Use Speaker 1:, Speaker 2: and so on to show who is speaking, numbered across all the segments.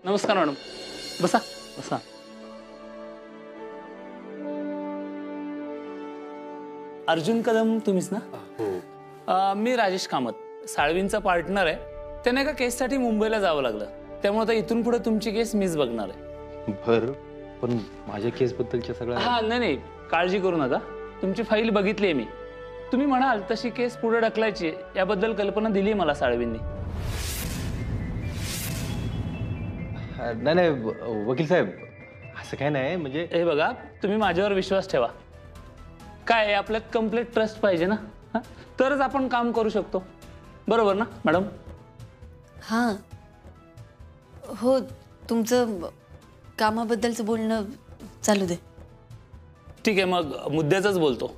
Speaker 1: नमस्कार मॅडम, बसा बसा. अर्जुन कदम तुम्हीच ना? हो. मी राजेश कामत, साळवींचा पार्टनर आहे. त्यांना एका केससाठी मुंबईला जावं लागलं, त्यामुळे आता इथून पुढे तुमची केस मीच बघणार आहे.
Speaker 2: बरं, पण माझ्या केसबद्दलच्या सगळ्या...
Speaker 1: हा नाही, काळजी करू नका. तुमची फाईल बघितली आहे मी. तुम्ही म्हणाल तशी केस पुढे ढकलायची याबद्दल कल्पना दिली मला साळवींनी.
Speaker 2: नाही वकील साहेब, असं काय नाही. म्हणजे
Speaker 1: हे बघा, तुम्ही माझ्यावर विश्वास ठेवा. काय आपल्यात कम्प्लीट ट्रस्ट पाहिजे ना, तरच आपण काम करू शकतो. बरोबर ना मॅडम?
Speaker 3: हां हो, तुमचं कामाबद्दलचं बोलणं चालू दे.
Speaker 1: ठीक आहे, मग मुद्द्याचंच बोलतो.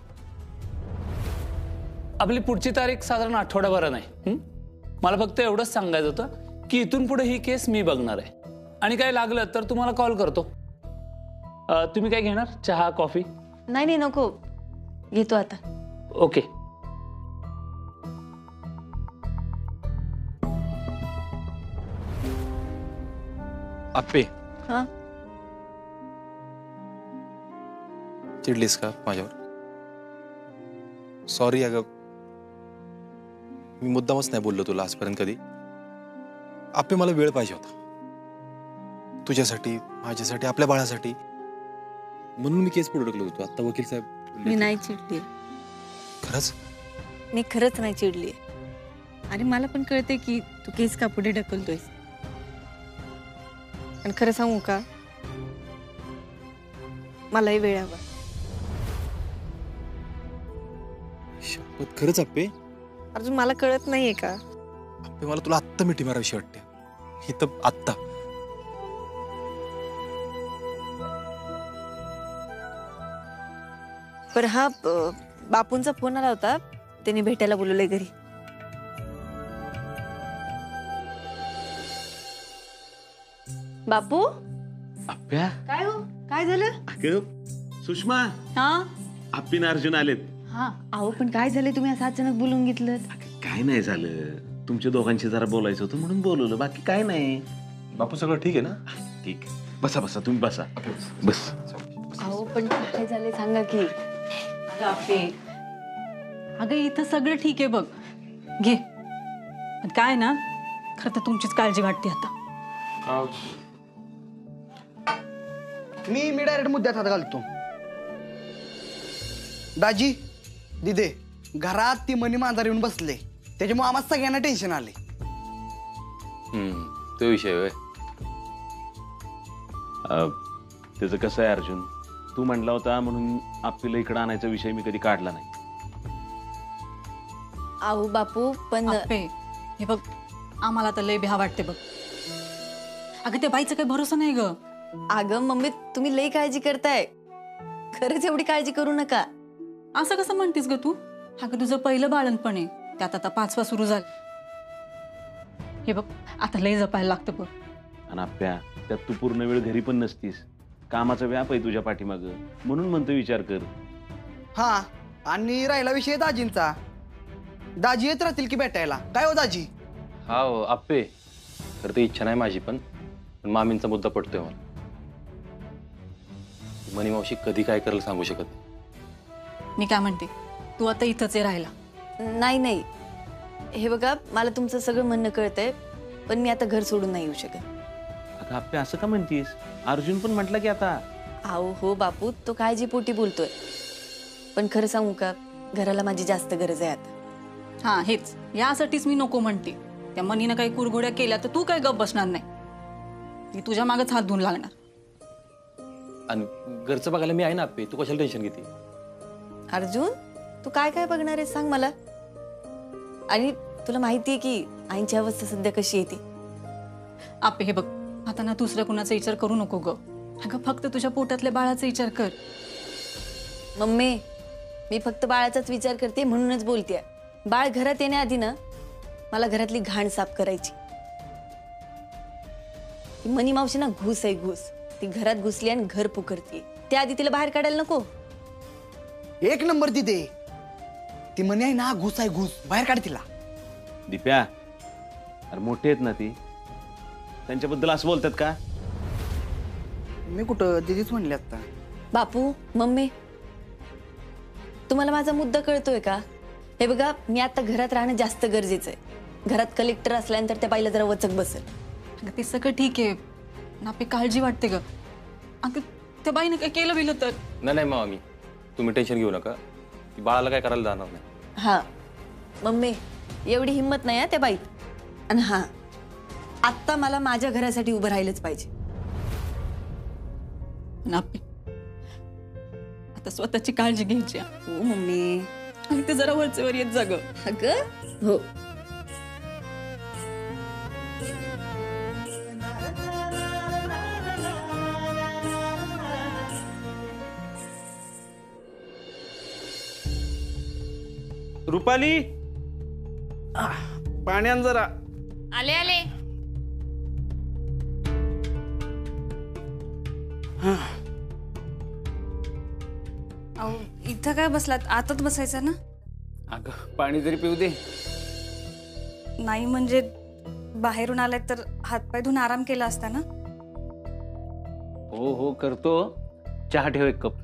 Speaker 1: आपली पुढची तारीख साधारण आठवड्याभरात आहे. मला फक्त एवढंच सांगायचं होतं की इथून पुढे ही केस मी बघणार आहे, आणि काय लागलं तर तुम्हाला कॉल करतो. तुम्ही काय घेणार, चहा कॉफी?
Speaker 3: नाही नको, घेतो आता.
Speaker 1: ओके.
Speaker 4: आप्पे,
Speaker 3: हां
Speaker 4: चिडलीस का माझ्यावर? सॉरी अगं, मी मुद्दामच नाही बोललो तुला आजपर्यंत कधी. आप्पे, मला वेळ पाहिजे होता तुझ्यासाठी, माझ्यासाठी, आपल्या बाळासाठी. म्हणून मी केस पुढे ढकलत होतो. आता वकील साहेब...
Speaker 3: मी नाही चिडली.
Speaker 4: खरंच?
Speaker 3: मी खरंच नाही चिडली. आणि मला पण कळते की तू केस का पुढे ढकलतोयस. आणि खरं सांगू का, मलाही वेळ हवा.
Speaker 4: शपथ, खरंच आप्पे?
Speaker 3: अर्जुन, मला कळत नाहीये का?
Speaker 4: आप्पे, मला तुला आत्ता मिठी मारावीशी वाटते. इथं आत्ता.
Speaker 3: पर हा बापूंचा फोन आला होता, त्यांनी भेटायला बोलवलंय घरी. बापू,
Speaker 5: आप्या,
Speaker 3: काय हो, काय झालं?
Speaker 5: अगं सुषमा,
Speaker 3: हा
Speaker 5: आप्पीन अर्जुन आलेत.
Speaker 3: हा, अहो पण काय झालं, तुम्ही असं अचानक बोलून घेतलं?
Speaker 5: काय नाही झालं, तुमच्या दोघांशी जरा बोलायचं होतं म्हणून बोलवलं, बाकी काय नाही.
Speaker 4: बापू, सगळं ठीक आहे ना?
Speaker 5: ठीक आहे, बसा बसा, तुम्ही बसा. बस.
Speaker 3: अहो पण काय झालंय सांगा की.
Speaker 6: अगं इथं सगळं ठीक आहे बघ, घे. पण काय ना, खरं तर तुमचीच काळजी वाटते आता.
Speaker 7: मी डायरेक्ट मुद्द्यात हात घालतो. दाजी, दिदे, घरात ती मनी मांजर येऊन बसले, त्याच्यामुळे आम्हाला सगळ्यांना टेन्शन आले.
Speaker 2: तो विषय होय.
Speaker 5: त्याचं कसं आहे अर्जुन, तू म्हणला होता म्हणून आप्पीला इकडं आणायचा विषय मी कधी काढला नाही.
Speaker 3: अहो बापू, पण
Speaker 6: आप्पे, हे बघ, आम्हाला तर लय भ्या वाटते बघ. अगं त्या बाईचा काही भरोसा नाही ग.
Speaker 3: अगं मम्मी, तुम्ही लई काळजी करताय. खरंच एवढी काळजी करू नका.
Speaker 6: असं कसं म्हणतीस ग तू? अगं तुझं पहिलं बाळणपण आहे, त्यात आता 5वा सुरू झालं. हे बघ, आता लय जपायला लागतं बघ.
Speaker 5: आणि आप्प्या, त्यात तू पूर्ण वेळ घरी पण नसतीस, कामाचा व्याप आहे तुझ्या पाठीमागं, म्हणून म्हणतो विचार कर.
Speaker 7: हा, आणि राहिला विषय दाजींचा. दाजी येत राहतील की भेटायला? काय हो दाजी?
Speaker 2: हा हो आप्पे, तर ती इच्छा नाही माझी, पण मामींचा मुद्दा पडतोय मला. मनी मावशी कधी काय करेल सांगू शकत नाही.
Speaker 6: मी काय म्हणते, तू आता इथंच आहे राहायला.
Speaker 3: नाही, हे बघा, मला तुमचं सगळं म्हणणं कळतंय, पण मी आता घर सोडून नाही येऊ शकत.
Speaker 5: अगं आप्प्या, असं का म्हणतीस? अर्जुन पण म्हटलं की आता.
Speaker 3: अहो हो बापू, तो काळजीपोटी बोलतोय, पण खरं सांगू का, घराला माझी जास्त गरज आहे आता.
Speaker 6: हा, हेच यासाठीच मी नको म्हणते. त्या मनीनं काही कुरघोड्या केल्या तर तू काय गप बसणार नाही. ती तुझ्या मागच हात धुवून लागणार.
Speaker 2: आणि घरचं बघायला मी आहे ना आप्पे, तू कशाला टेन्शन घेते?
Speaker 3: अर्जुन, तू काय काय बघणार आहे सांग मला. आणि तुला माहितीये की आईची अवस्था सध्या कशी येते.
Speaker 6: आपे हे बघ, आता ना दुसऱ्या कुणाचा विचार करू नको ग. अगं फक्त तुझ्या पोटातल्या बाळाचा विचार कर.
Speaker 3: मम्मी, मी फक्त बाळाचाच विचार करते म्हणूनच बोलतेय. बाळ घरात येण्याआधी ना मला घरातली घाण साफ करायची. मनी मावशी ना घुस आहे घुस. ती घरात घुसली आणि घर पुकरते. त्याआधी तिला बाहेर काढायला नको.
Speaker 7: एक नंबर दिदे, ती म्हणे आहे ना घुस आहे घुस, बाहेर काढ तिला.
Speaker 5: दिप्या, अरे मोठे आहेत ना ती, त्यांच्याबद्दल असं बोलतात का?
Speaker 7: मी कुठं दिदीच म्हणले आता.
Speaker 3: बापू मम्मी, तुम्हाला माझा मुद्दा कळतोय का? हे बघा, मी आता घरात राहणं जास्त गरजेचं आहे. घरात कलेक्टर असल्यानंतर त्या बाईला जरा वचक बसेल.
Speaker 6: अगं ते सगळं ठीक आहे, नापे काळजी वाटते ग. अगं त्या बाईनं काय केलं बिलं तर?
Speaker 2: नाही मामी, तुम्ही टेन्शन घेऊ नका. ती बाळाला काय करायला जाणार नाही.
Speaker 3: हा मम्मी, एवढी हिंमत नाही त्या बाईत. आणि हा, आत्ता मला माझ्या घरासाठी उभं राहिलंच पाहिजे.
Speaker 6: नापे आता स्वतःची काळजी घ्यायची.
Speaker 3: हो मम्मी.
Speaker 6: आणि ते जरा वरचेवर येत जा ग.
Speaker 3: अगं हो.
Speaker 5: रुपाली, पाण्यान जरा.
Speaker 8: आले आले. अहो इथं काय बसलात? आतच बसायचं ना.
Speaker 1: अगं पाणी तरी पिऊ दे.
Speaker 8: नाही म्हणजे बाहेरून आलाय तर हातपाय धुवून आराम केला असता ना.
Speaker 1: हो हो करतो. चहा ठेव एक कप.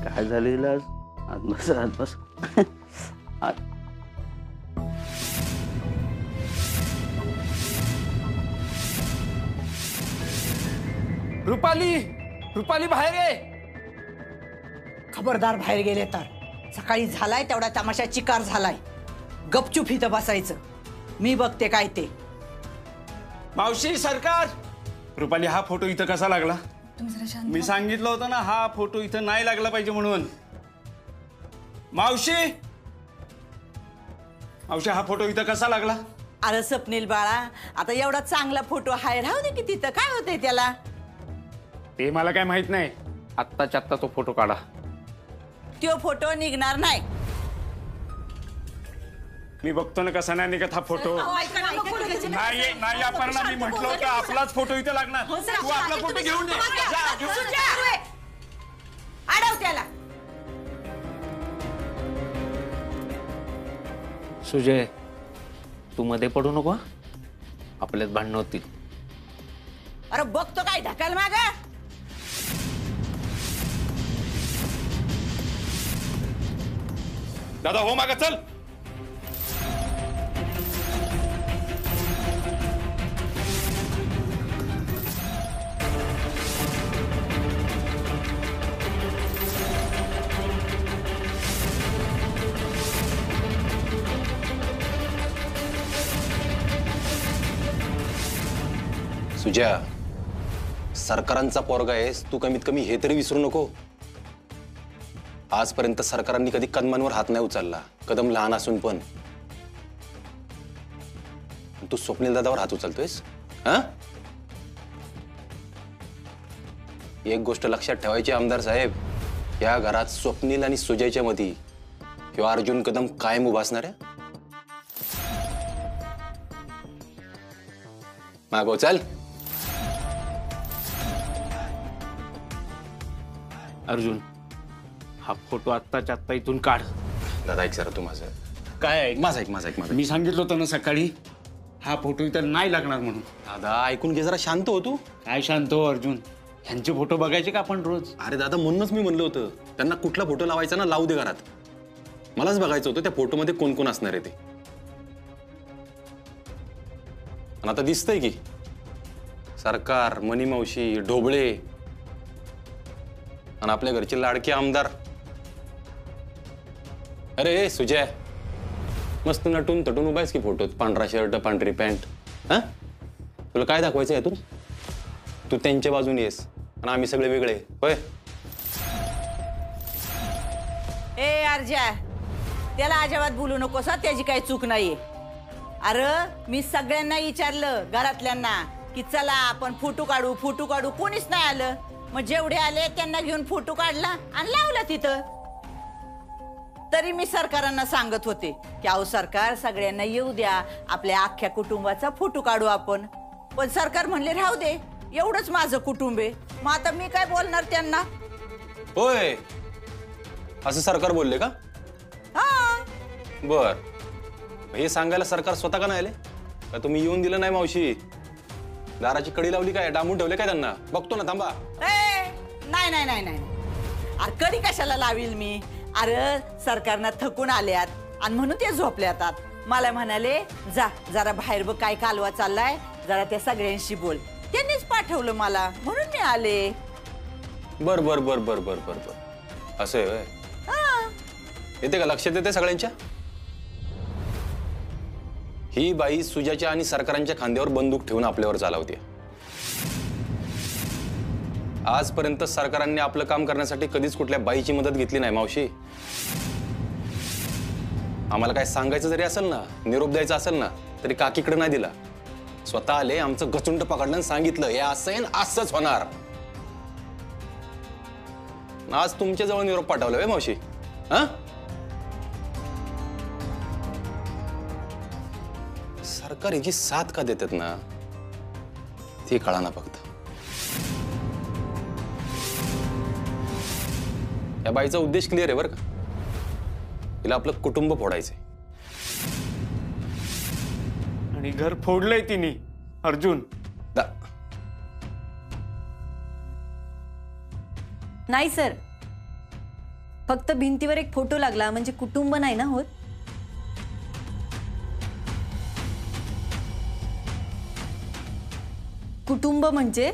Speaker 5: काय झालेलं आज? आत बस, आत बस. आत.
Speaker 1: रुपाली, रुपाली बाहेर ये.
Speaker 9: खबरदार बाहेर गेले तर. सकाळी झालाय तेवढा तमाशा चिकार झालाय. गपचूप इथं बसायचं. मी बघते काय ते.
Speaker 5: मावशी, सरकार. रुपाली, हा फोटो इथं कसा लागला?
Speaker 8: तुम्ही जरा शांत
Speaker 5: मी सांगितलं होतं ना, हा फोटो इथं नाही लागला पाहिजे म्हणून. मावशी, मावशी, हा फोटो इथं कसा लागला?
Speaker 9: अरे स्वप्नील बाळा, आता एवढा चांगला फोटो हाय, राहू दे की तिथं. काय होतंय त्याला?
Speaker 5: ते मला काय माहित नाही.
Speaker 2: आत्ताच्या आत्ता तो फोटो काढा.
Speaker 9: तो फोटो निघणार नाही.
Speaker 5: मी बघतो ना कसा नाही निघत हा फोटो. नाही नाही, अपर्णा, मी म्हटलं होतं आपलाच फोटो इथं लागणार. तू आपला फोटो घेऊन ये. जा, घेऊन ये.
Speaker 9: अडव त्याला.
Speaker 1: सुजय, तू मध्ये पडू नको. आपल्यात भांडणं होतील.
Speaker 9: अरे बघतो काय ढकल माग.
Speaker 5: दादा, हो मागा चल.
Speaker 4: सुजया, सरकारांचा पोरगा आहेस तू, कमीत कमी हे तरी विसरू नको. आजपर्यंत सरकारांनी कधी कदमांवर हात नाही उचलला, कदम लहान असून पण. तू स्वप्नील दादावर हात उचलतोयस? हा? एक गोष्ट लक्षात ठेवायची आमदार साहेब, या घरात स्वप्नील आणि सुजयच्या मध्ये किंवा अर्जुन कदम कायम उभा असणार आहे. मागो चल.
Speaker 1: अर्जुन, हा फोटो आत्ताच्या आत्ता इथून काढ.
Speaker 4: दादा ऐक जरा तू माझं.
Speaker 5: काय आहे?
Speaker 4: माझं ऐक.
Speaker 5: मी सांगितलं होतं ना सकाळी, हा फोटो इथं नाही लागणार म्हणून.
Speaker 4: दादा ऐकून घे, जरा शांत हो तू.
Speaker 5: काय शांत हो अर्जुन, ह्यांचे फोटो बघायचे का आपण रोज?
Speaker 4: अरे दादा, म्हणूनच मी म्हणलं होतं त्यांना कुठला फोटो लावायचा ना लावू दे घरात. मलाच बघायचं होतं त्या फोटोमध्ये कोण कोण असणार आहे ते. आणि आता दिसतंय की सरकार, मनी मावशी, ढोबळे आणि आपल्या घरचे लाडके आमदार. अरे सुजय, मस्त नटून तटून उभा आहेस की फोटोत. पांढरा शर्ट, पांढरी पॅन्ट. हा, तुला काय दाखवायचं यातून? तू त्यांच्या बाजूने येस आणि आम्ही सगळे वेगळे, होय?
Speaker 9: ए अर्जा, त्याला अजिबात बोलू नकोस. त्याची काही चूक नाहीये. अरे मी सगळ्यांना विचारलं घरातल्यांना की चला आपण फोटो काढू. कोणीच नाही आलं. मग जेवढे आले त्यांना घेऊन फोटो काढला आणि लावला तिथं. तरी मी सरकारांना सांगत होते की अहो सरकार, सगळ्यांना येऊ द्या, आपल्या अख्ख्या कुटुंबाचा फोटो काढू आपण. पण सरकार म्हणले राहू दे, एवढंच माझं कुटुंब आहे. मग आता मी काय बोलणार त्यांना?
Speaker 4: होय, असं सरकार बोलले का?
Speaker 9: हा.
Speaker 4: बर, हे सांगायला सरकार स्वतः का नाही आले? का तुम्ही येऊन दिलं नाही मावशी? दाराची कडी लावली काय, डांबून ठेवले काय त्यांना? बघतो ना, थांबा.
Speaker 9: नाही नाही नाही नाही, अरे कडी कशाला लावील मी? अरे सरकारनं थकून आल्यात आणि म्हणून ते झोपले आता. मला म्हणाले जा जरा बाहेर बघ काय कालवा चाललाय, जरा त्या सगळ्यांशी बोल. त्यांनीच पाठवलं मला, म्हणून मी आले.
Speaker 4: बर बर बर बर बर बर बर असं आहे. येते का लक्षात येते सगळ्यांच्या? ही बाई सुजाच्या आणि सरकारांच्या खांद्यावर बंदूक ठेवून आपल्यावर चालवते. आजपर्यंत सरकारांनी आपलं काम करण्यासाठी कधीच कुठल्या बाईची मदत घेतली नाही मावशी. आम्हाला काय सांगायचं जरी असेल ना, निरोप द्यायचा असेल ना, तरी काकीकडे नाही दिला. स्वतः आले, आमचं गचुंड पकडलं आणि सांगितलं हे असं आहे, असंच होणार. आज तुमच्या जवळ निरोप पाठवला मावशी. हा, सरकार याची साथ का देतात ना, ती कळा ना फक्त. या बाईचा उद्देश क्लिअर आहे बरं का. तिला आपलं कुटुंब फोडायचंय.
Speaker 5: आणि घर फोडलंय तिने अर्जुन.
Speaker 3: नाही सर, फक्त भिंतीवर एक फोटो लागला म्हणजे कुटुंब नाही ना होत. कुटुंब म्हणजे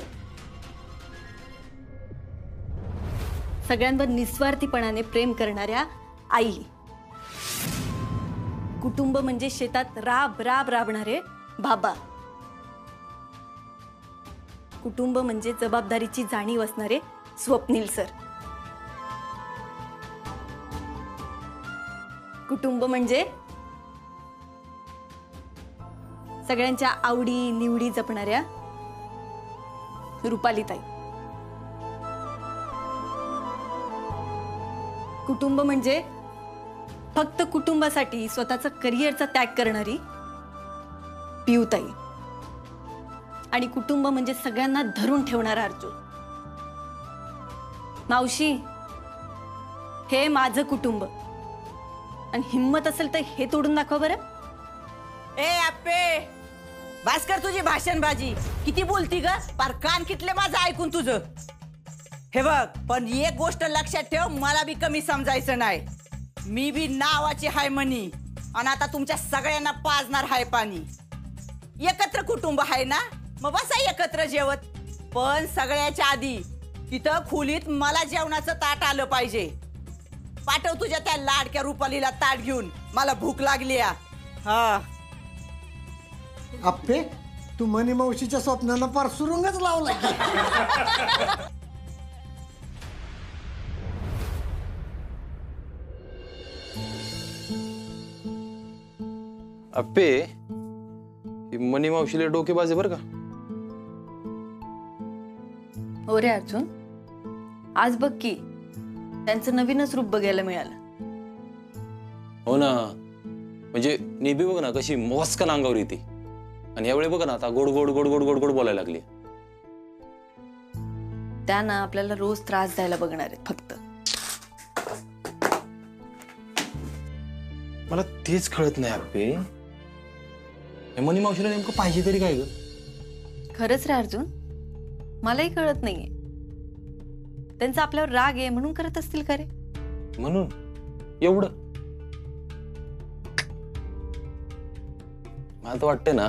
Speaker 3: सगळ्यांवर निस्वार्थीपणाने प्रेम करणाऱ्या आई. कुटुंब म्हणजे शेतात राब राब राबणारे बाबा. कुटुंब म्हणजे जबाबदारीची जाणीव असणारे स्वप्नील सर. कुटुंब म्हणजे सगळ्यांच्या आवडी निवडी जपणाऱ्या रुपालीताई. कुटुंब म्हणजे फक्त कुटुंबासाठी स्वतःचा करिअरचा त्याग करणारी पियूताई. आणि कुटुंब म्हणजे सगळ्यांना धरून ठेवणारा अर्जुन. मावशी, हे माझं कुटुंब आणि हिम्मत असेल तर हे तोडून दाखवा बरं.
Speaker 9: ए आप्पे, भास्कर तुझी भाषणबाजी किती बोलती ग, पार कान किटले माझं ऐकून तुझं. हे बघ, पण एक गोष्ट लक्षात ठेव, मला बी कमी समजायचं नाही. मी बी नावाची हाय मनी आणि आता तुमच्या सगळ्यांना पाजणार हाय पाणी. एकत्र कुटुंब आहे ना, मग बसा एकत्र जेवत. पण सगळ्याच्या आधी तिथं खोलीत मला जेवणाचं ताट आलं पाहिजे. पाठव तुझ्या त्या लाडक्या रुपालीला ताट घेऊन, मला भूक लागली. हा
Speaker 10: आप्पे, तू मनी मावशीच्या स्वप्नाला फार सुरुंगच लावला.
Speaker 4: अप्पे, ही मनी मावशीला डोकेबाज आहे बरं का.
Speaker 3: हो रे अर्जुन, आज बघ की त्यांचं नवीनच रूप बघायला मिळालं.
Speaker 4: हो ना, म्हणजे नेबी बघ ना कशी मस्कन अंगावर येते, आणि यावेळी बघ ना आता गोड गोड गोड गोड गोड गोड बोलायला लागली.
Speaker 3: त्यांना आपल्याला रोज त्रास द्यायला बघणार आहेत फक्त.
Speaker 4: मला तेच कळत नाही अप्पे, मनी मावशीला नेमकं पाहिजे तरी काय ग.
Speaker 3: खरंच रे अर्जुन, मलाही कळत नाहीये. त्यांचा आपल्यावर राग आहे म्हणून करत असतील का रे.
Speaker 4: म्हणून एवढं मला तर वाटतं ना,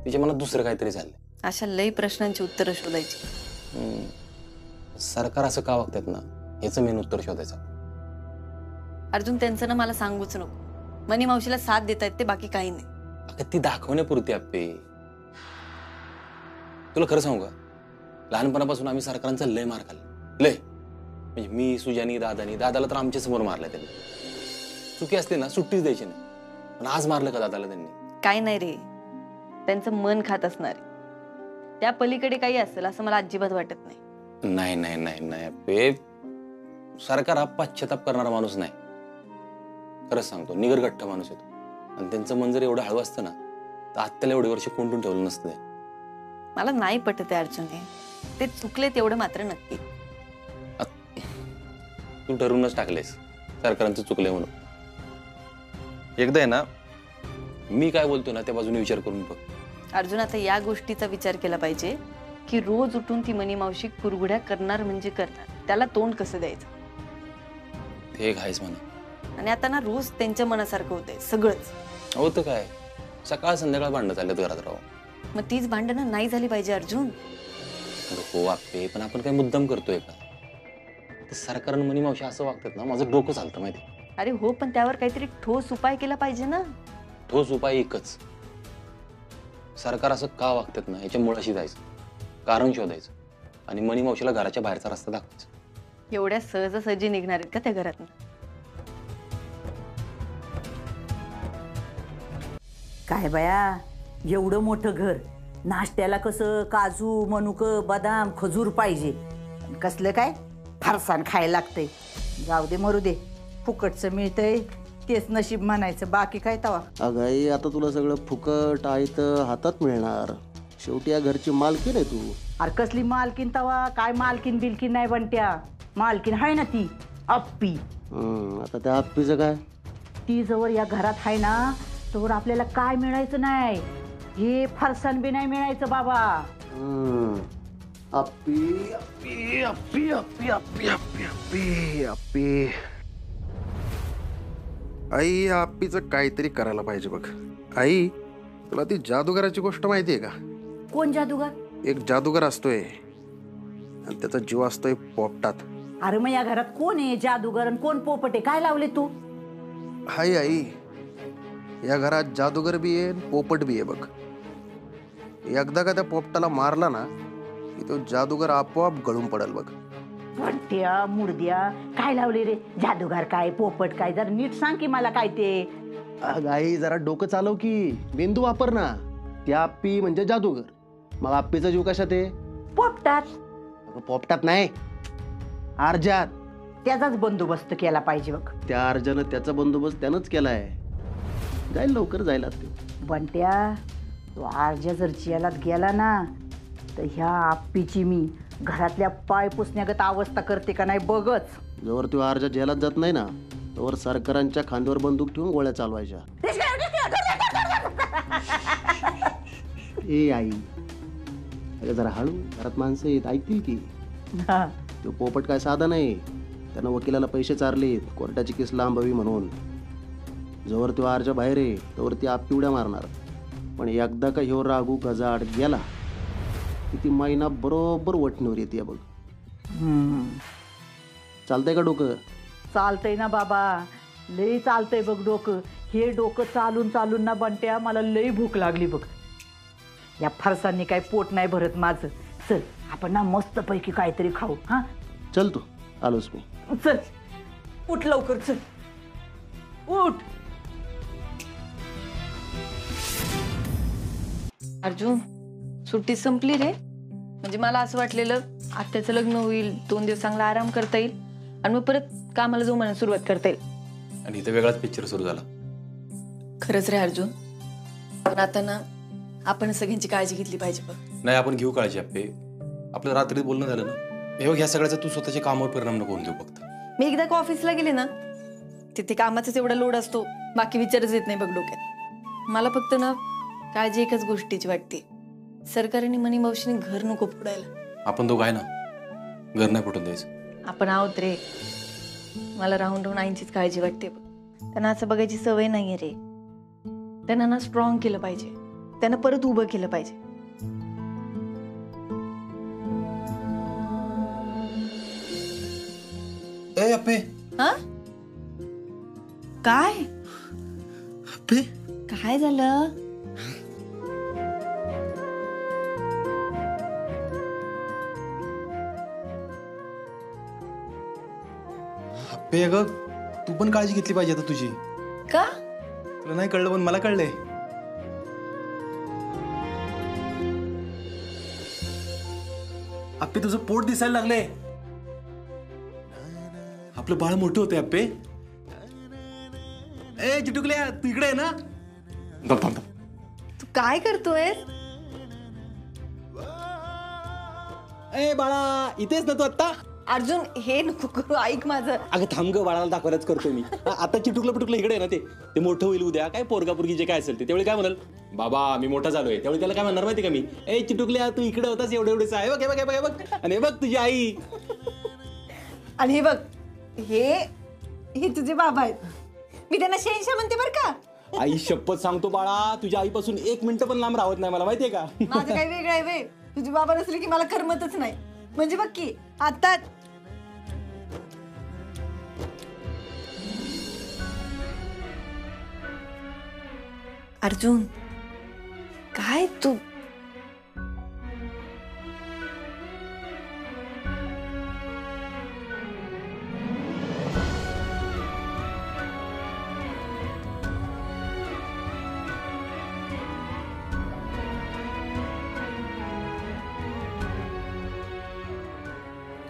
Speaker 4: तिच्या मनात दुसरं काहीतरी झालंय.
Speaker 3: अशा लई प्रश्नांची उत्तरं शोधायची.
Speaker 4: सरकार असं का वागतात ना, याचं मेन उत्तर शोधायचं.
Speaker 3: अर्जुन, त्यांचं ना मला सांगूच नको. मनी मावशीला साथ देता येते, बाकी काही नाही.
Speaker 4: अगं ती दाखवण्यापुरती अप्पे. तुला खरं सांगू का, लहानपणापासून आम्ही सरकारांचा लय मार खाल्ला. लय म्हणजे मी, सुजानी, दादाला तर आमच्या समोर मारलं त्यांनी. चुकी असते ना सुट्टीच द्यायची नाही. पण आज मारलं का दादाला त्यांनी?
Speaker 3: काय नाही रे, त्यांचं मन खात असणार. त्या पलीकडे काही असेल असं मला अजिबात वाटत नाही.
Speaker 4: नाही नाही नाही नाही अप्पे, सरकार हा पश्चाताप करणारा माणूस नाही. खरंच सांगतो, निगरगट्ट माणूस येतो. आणि त्यांचं मन जर एवढं हळवं असतं ना, तर आत्याला एवढे वर्ष कोंडून ठेवलं नसतं.
Speaker 3: मला नाही पटत आहे अर्जुन, ते चुकले तेवढं मात्र नक्की.
Speaker 4: तू ठरवूनच टाकलेस सरकारांचं चुकले म्हणून. एकदा आहे ना मी काय बोलतो ना त्या बाजूने विचार करून बघ.
Speaker 3: अर्जुन आता या गोष्टीचा विचार केला पाहिजे की रोज उठून ती मनी मावशी कुरघुड्या करणार म्हणजे करणार, त्याला तोंड कसं द्यायचं.
Speaker 4: ते एक आहेच म्हणा.
Speaker 3: आणि आता ना रोज त्यांच्या मनासारखं होतंय सगळंच.
Speaker 4: होतं काय, सकाळ संध्याकाळ भांडणं चालल्यात घरात राहू.
Speaker 3: मग तीच भांडणं नाही झाली पाहिजे अर्जुन.
Speaker 4: हो आपे, पण आपण काय मुद्दाम करतोय का? ते सरकारनं मनी मावशी असं वागतात ना, माझं डोकं चालतं माहिती.
Speaker 3: अरे हो, पण त्यावर काहीतरी ठोस उपाय केला पाहिजे ना.
Speaker 4: ठोस उपाय एकच, सरकार असं का वागतात ना याच्या मुळाशी जायचं, कारण शोधायचं आणि मनी मावशीला घराच्या बाहेरचा रस्ता दाखवायचा.
Speaker 3: एवढ्या सहजासहजी निघणार आहेत का त्या घरातून?
Speaker 9: काय बाया, एवढं मोठं घर, नाश्त्याला कसं काजू मनुक बदाम खजूर पाहिजे, कसलं काय फरसाण खायला लागतंय. जाऊ दे मरू दे, फुकटचं मिळतंय तेच नशीब म्हणायचं, बाकी काय तवा.
Speaker 11: अगाई आता तुला सगळं फुकट आहे तर हातात मिळणार, शेवटी या घरची मालकीन आहे तू.
Speaker 9: अरे कसली मालकीन तवा, काय मालकीन बिलकीन नाही बनत्या, मालकीन आहे ना ती अप्पी.
Speaker 11: आता त्या आप्पीचं काय?
Speaker 9: ती जवळ या घरात आहे ना तोवर आपल्याला काय मिळायचं नाही, हे फरसाण बी नाही मिळायचं बाबा.
Speaker 11: आप्पी आप्पी आप्पी आप्पी आप्पी आप्पी आप्पी आप्पी.
Speaker 12: आई या आप्पीचं काहीतरी करायला पाहिजे बघ. आई, तुला ती जादूगाराची गोष्ट माहितीये का?
Speaker 9: कोण जादूगार?
Speaker 12: एक जादूगार असतोय आणि त्याचा जीव असतोय पोपटात.
Speaker 9: अरे मग या घरात कोण आहे जादूगार आणि कोण पोपट आहे, काय लावले तू?
Speaker 12: हाय आई, या घरात जादूगर बी आहे पोपट बी आहे बघ. एकदा का त्या पोपटाला मारला ना की तो जादूगर आपोआप गळून पडेल बघ.
Speaker 9: पट्ट्या मुर्द्या काय लावले रे, जादूगार काय पोपट काय, जरा नीट सांग की मला काय ते.
Speaker 11: आई जरा डोकं चालव की, मेंदू वापर ना. त्या आप्पी म्हणजे जादूगर, मग आप्पीचा जीव कशात आहे?
Speaker 9: पोपटात.
Speaker 11: पोपटात नाही, अर्जात.
Speaker 9: त्याचाच बंदोबस्त केला पाहिजे बघ.
Speaker 11: त्या अर्जानं त्याचा बंदोबस्त त्यानंच केलाय, जाईल लवकर जायला ते.
Speaker 9: बंट्या, तो अर्जा जर जेलात गेला ना तर ह्या आप्पीची मी घरातल्या पाय पुसण्यागत अवस्था करते का नाही बघच.
Speaker 11: जोवर तो अर्जा जेलात जात नाही ना तोवर सरकारांच्या खांद्यावर बंदूक ठेवून गोळ्या चालवायच्या. ए आई, अगं जरा हळू, घरात माणसं येत ऐकतील की. तो पोपट काय साधा नाही, त्यानं वकिलाला पैसे चारलेत कोर्टाची केस लांबावी म्हणून. जोवर तो अर्जा बाहेर आहे तोवर ती आप्पी उड्या मारणार, पण एकदा का ह्यो रागू गजाड गेला की ती मैना बरोबर वटणीवर येते बघ. चालतंय का डोकं?
Speaker 9: चालतंय ना बाबा, लई चालतंय बघ डोकं. हे डोकं चालून चालून ना बंट्या मला लई भूक लागली बघ. या फरसांनी काय पोट नाही भरत माझं. चल आपण ना मस्त पैकी काहीतरी खाऊ. हा
Speaker 11: चल, तू आलोच मी.
Speaker 9: चल उठ लवकर, चल उठ.
Speaker 3: अर्जुन, सुट्टी संपली रे. म्हणजे मला असं वाटलेलं आत्याचं लग्न होईल, 2 दिवस चांगला आराम करता येईल आणि मग परत कामाला जाऊ म्हणून सुरुवात करता येईल.
Speaker 4: आणि इथे वेगळाच पिक्चर सुरू झाला.
Speaker 3: खरंच रे अर्जुन, पण आता ना आपण सगळ्यांची काळजी घेतली पाहिजे बघ.
Speaker 4: नाही, आपण घेऊ काळजी आपले. आपलं रात्रीत बोलणं झालं ना, हे बघ ह्या सगळ्याचा तू स्वतःच्या कामावर परिणाम नको होऊन देऊ फक्त.
Speaker 3: मी एकदा का ऑफिसला गेले ना तिथे कामाचाच एवढा लोड असतो, बाकी विचारच येत नाही बघ डोक्यात. मला फक्त ना काळजी एकच गोष्टीची वाटते, सरकारने मनी मावशीने घर नको फोडायला.
Speaker 4: आपण दोघं आहे ना, घर नाही फुटून द्यायचं.
Speaker 3: आपण आहोत रे. मला राहून राहून आईंचीच काळजी वाटते बघ. त्यांना असं बघायची सवय नाहीये रे. त्यांना ना स्ट्रॉंग केलं पाहिजे, त्यांना परत उभं केलं पाहिजे.
Speaker 4: ए अप्पे.
Speaker 3: हा काय
Speaker 12: अप्पे,
Speaker 3: काय झालं?
Speaker 4: अप्पे अगं, तू पण काळजी घेतली पाहिजे आता तुझी.
Speaker 3: का?
Speaker 4: तुला नाही कळलं पण मला कळलंय. अप्पे तुझं पोट दिसायला लागलंय. आपलं बाळ मोठं होतंय अप्पे. ए चिटुकल्या, तू इकडे आहे ना?
Speaker 3: तू काय करतोय?
Speaker 11: ए बाळा, इथेच ना तू आता?
Speaker 3: अर्जुन हे नको करू, ऐक माझं.
Speaker 4: अगं थांब ग, बाळाला दाखवायलाच करतो मी. आता चिटुकलं पिटुकलं इकडे आहे ना, ते मोठं होईल उद्या, काय पोरगा पोरगी जे काय असेल ते, त्यावेळी काय म्हणाल, बाबा मी मोठा झालोय. त्यावेळी त्याला काय म्हणणार माहिती का मी, ए चिटुकल्या तू इकडे होतास, एवढेच आहे, बघ बघ बघ बघ, आणि बघ तुझी आई.
Speaker 3: आणि हे बघ, हे तुझे बाबा आहेत. मी त्यांना शहनशाह म्हणते बरं का.
Speaker 4: आई शपथ सांगतो बाळा, तुझ्या आईपासून 1 मिनिट पण लांब राहत नाही मला, माहितीये का.
Speaker 3: माझं काही वेगळं आहे वे. तुझे बाबा नसले की मला करमतच नाही. म्हणजे बघ की आता अर्जुन काय तू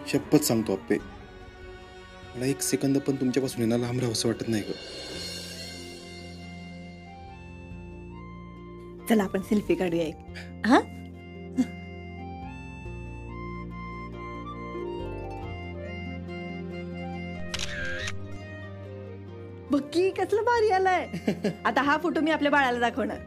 Speaker 12: शपथ सांगतो अप्पे, मला 1 सेकंद पण तुमच्यापासून येणार लांब राहावं असं वाटत नाही ग.
Speaker 3: चला आपण सेल्फी काढूया एक. हा बक्की कसलं भारी आलाय. आता हा फोटो मी आपल्या बाळाला दाखवणार.